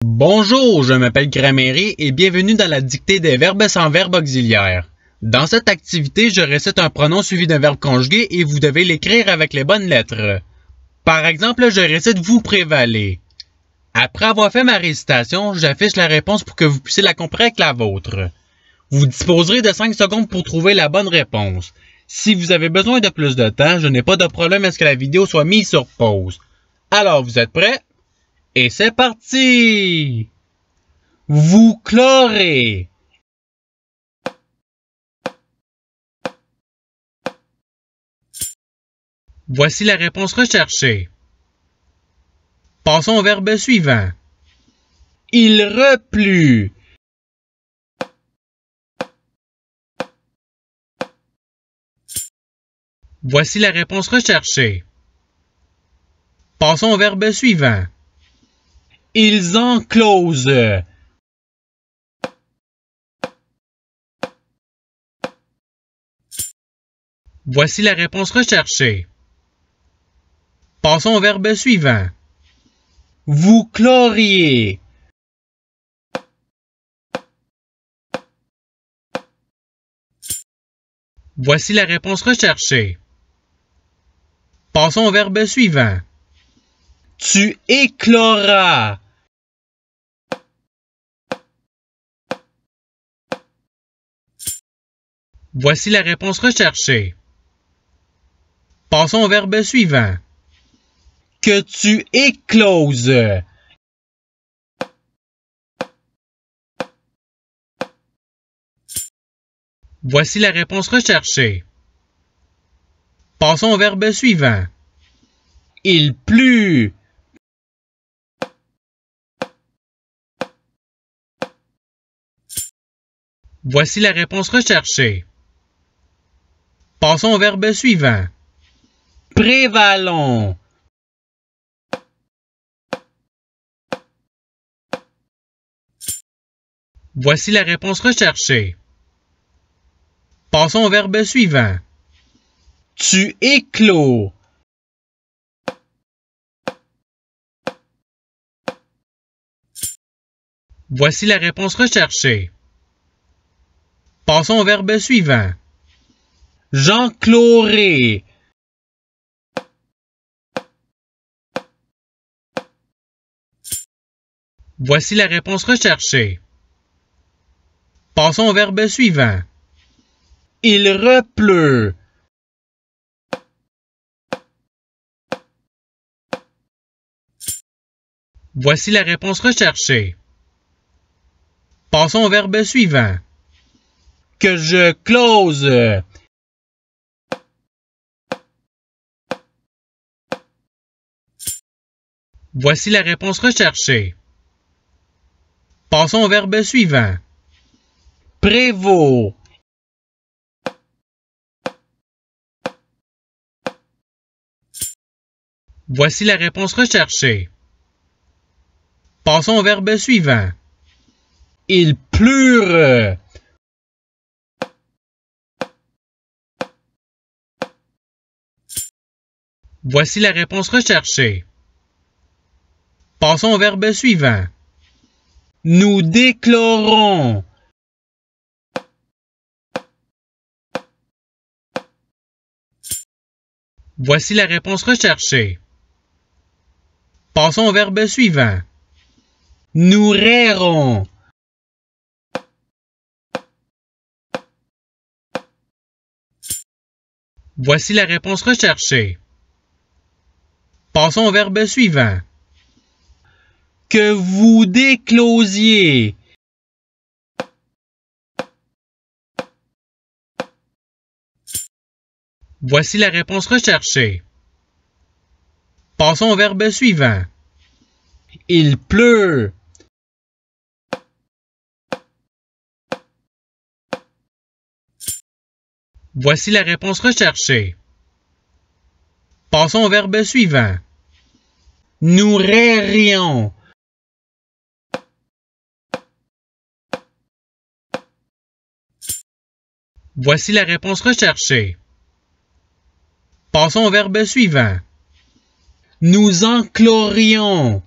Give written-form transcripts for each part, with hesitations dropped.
Bonjour, je m'appelle Grammaire et bienvenue dans la dictée des verbes sans verbe auxiliaire. Dans cette activité, je récite un pronom suivi d'un verbe conjugué et vous devez l'écrire avec les bonnes lettres. Par exemple, je récite vous prévalez. Après avoir fait ma récitation, j'affiche la réponse pour que vous puissiez la comparer avec la vôtre. Vous disposerez de 5 secondes pour trouver la bonne réponse. Si vous avez besoin de plus de temps, je n'ai pas de problème à ce que la vidéo soit mise sur pause. Alors, vous êtes prêts? Et c'est parti! Vous chlorez. Voici la réponse recherchée. Passons au verbe suivant. Il replut. Voici la réponse recherchée. Passons au verbe suivant. Ils enclosent. Voici la réponse recherchée. Passons au verbe suivant. Vous chloriez. Voici la réponse recherchée. Passons au verbe suivant. Tu écloras. Voici la réponse recherchée. Passons au verbe suivant. Que tu écloses. Voici la réponse recherchée. Passons au verbe suivant. Il plut. Voici la réponse recherchée. Passons au verbe suivant. Prévalons. Voici la réponse recherchée. Passons au verbe suivant. Tu éclos. Voici la réponse recherchée. Passons au verbe suivant. J'enclorai. Voici la réponse recherchée. Passons au verbe suivant. Il repleut. Voici la réponse recherchée. Passons au verbe suivant. Que je close. Voici la réponse recherchée. Passons au verbe suivant. Prévaut. Voici la réponse recherchée. Passons au verbe suivant. Ils plurent. Voici la réponse recherchée. Passons au verbe suivant. Nous déclarons. Voici la réponse recherchée. Passons au verbe suivant. Nous rierons. Voici la réponse recherchée. Passons au verbe suivant. Que vous déclosiez. Voici la réponse recherchée. Passons au verbe suivant. Il pleut. Voici la réponse recherchée. Passons au verbe suivant. Nous ririons. Voici la réponse recherchée. Passons au verbe suivant. Nous enclorions.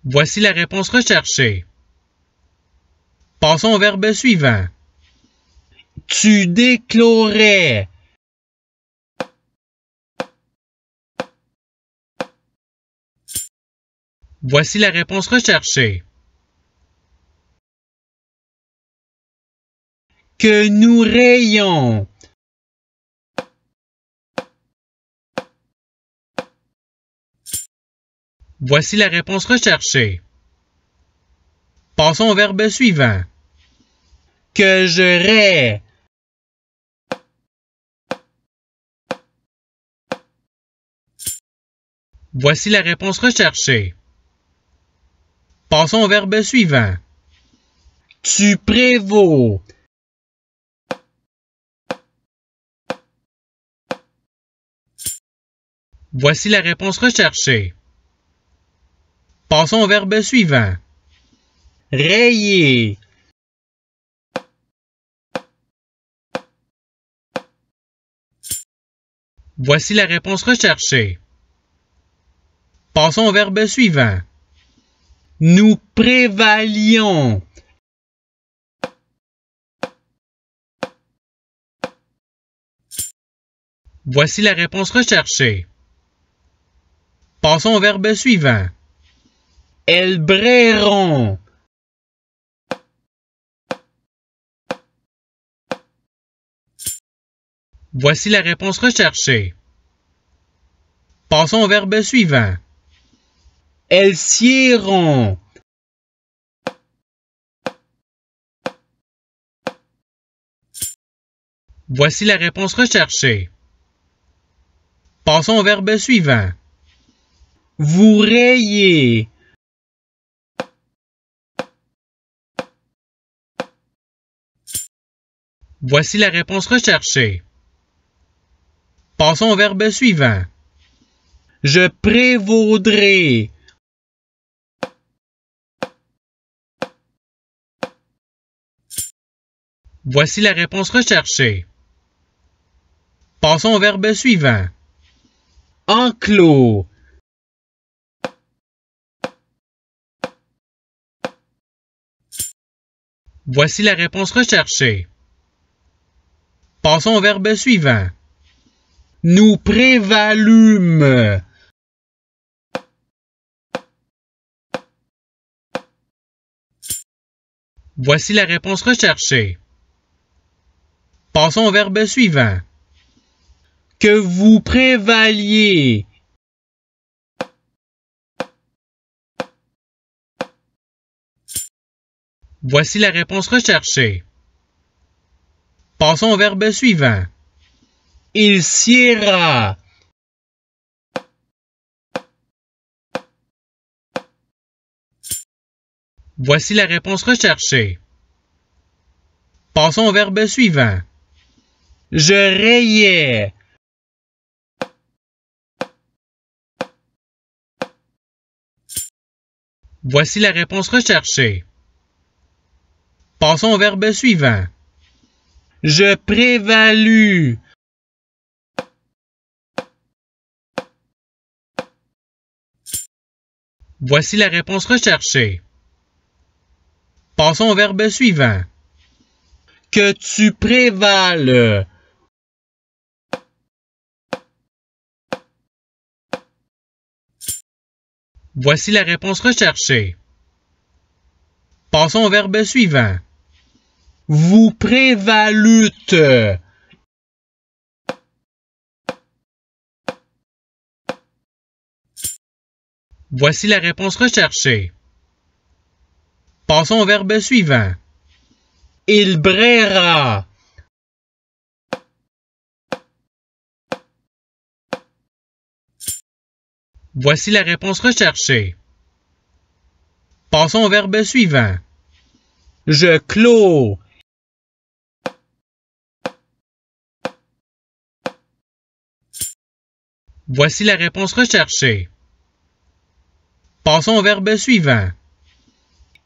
Voici la réponse recherchée. Passons au verbe suivant. Tu déclorais. Voici la réponse recherchée. Que nous rayions. Voici la réponse recherchée. Passons au verbe suivant. Que je raie. Voici la réponse recherchée. Passons au verbe suivant. Tu prévaux. Voici la réponse recherchée. Passons au verbe suivant. Rayer. Voici la réponse recherchée. Passons au verbe suivant. Nous prévalions. Voici la réponse recherchée. Passons au verbe suivant. Elles braieront. Voici la réponse recherchée. Passons au verbe suivant. Elles siéront. Voici la réponse recherchée. Passons au verbe suivant. Vous rayez. Voici la réponse recherchée. Passons au verbe suivant. Je prévaudrai. Voici la réponse recherchée. Passons au verbe suivant. Enclos. Voici la réponse recherchée. Passons au verbe suivant. Nous prévalûmes. Voici la réponse recherchée. Passons au verbe suivant. Que vous prévaliez. Voici la réponse recherchée. Passons au verbe suivant. Il siera. Voici la réponse recherchée. Passons au verbe suivant. Je rayais. Voici la réponse recherchée. Passons au verbe suivant. Je prévalus. Voici la réponse recherchée. Passons au verbe suivant. Que tu prévales. Voici la réponse recherchée. Passons au verbe suivant. Vous prévalûtes. Voici la réponse recherchée. Passons au verbe suivant. Il braillera. Voici la réponse recherchée. Passons au verbe suivant. Je clos. Voici la réponse recherchée. Passons au verbe suivant.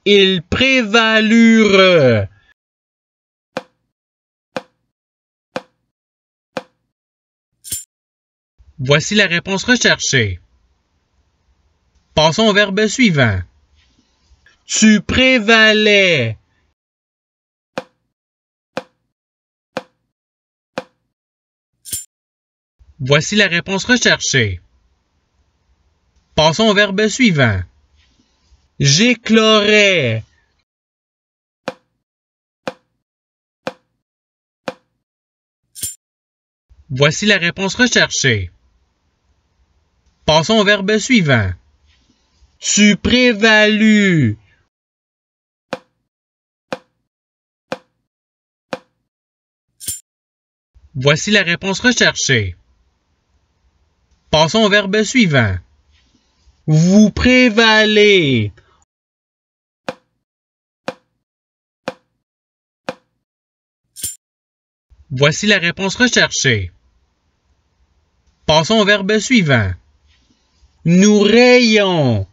Ils prévalurent. Voici la réponse recherchée. Passons au verbe suivant. Tu prévalais. Voici la réponse recherchée. Passons au verbe suivant. J'éclorais. Voici la réponse recherchée. Passons au verbe suivant. Tu prévalus. Voici la réponse recherchée. Passons au verbe suivant. Vous prévalez. Voici la réponse recherchée. Passons au verbe suivant. Nous rayons.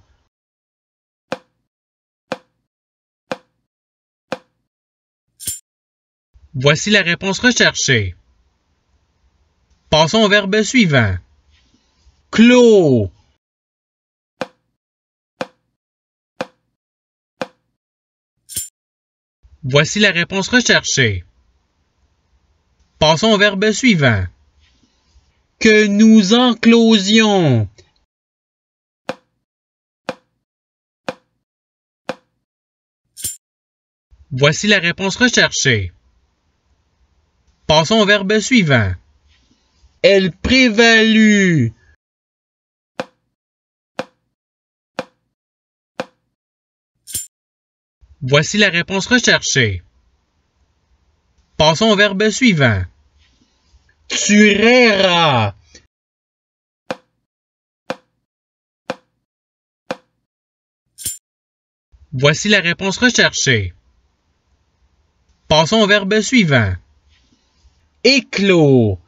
Voici la réponse recherchée. Passons au verbe suivant. Clos. Voici la réponse recherchée. Passons au verbe suivant. Que nous enclosions. Voici la réponse recherchée. Passons au verbe suivant. Elle prévalut. Voici la réponse recherchée. Passons au verbe suivant. Tu rairas. Voici la réponse recherchée. Passons au verbe suivant. Éclos.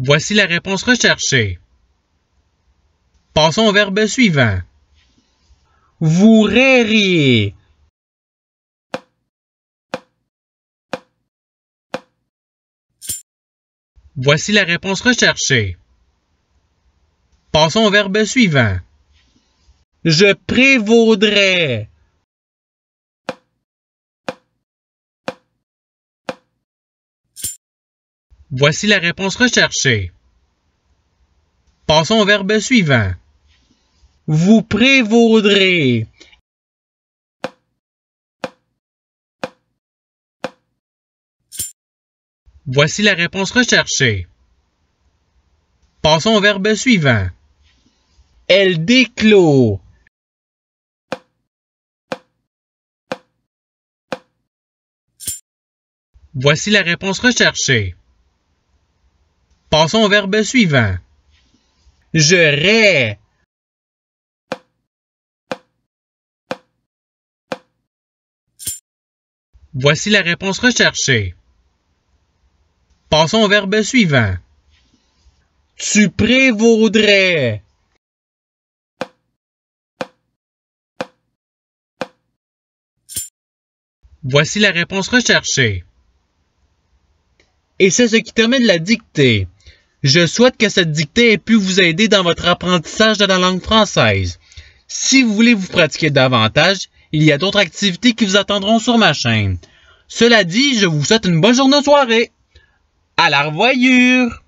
Voici la réponse recherchée. Passons au verbe suivant. Vous rairiez. Voici la réponse recherchée. Passons au verbe suivant. Je prévaudrais. Voici la réponse recherchée. Passons au verbe suivant. Vous prévaudrez. Voici la réponse recherchée. Passons au verbe suivant. Elle déclôt. Voici la réponse recherchée. Passons au verbe suivant. Je rais. Voici la réponse recherchée. Passons au verbe suivant. Tu prévaudrais. Voici la réponse recherchée. Et c'est ce qui termine la dictée. Je souhaite que cette dictée ait pu vous aider dans votre apprentissage de la langue française. Si vous voulez vous pratiquer davantage, il y a d'autres activités qui vous attendront sur ma chaîne. Cela dit, je vous souhaite une bonne journée ou soirée. À la revoyure!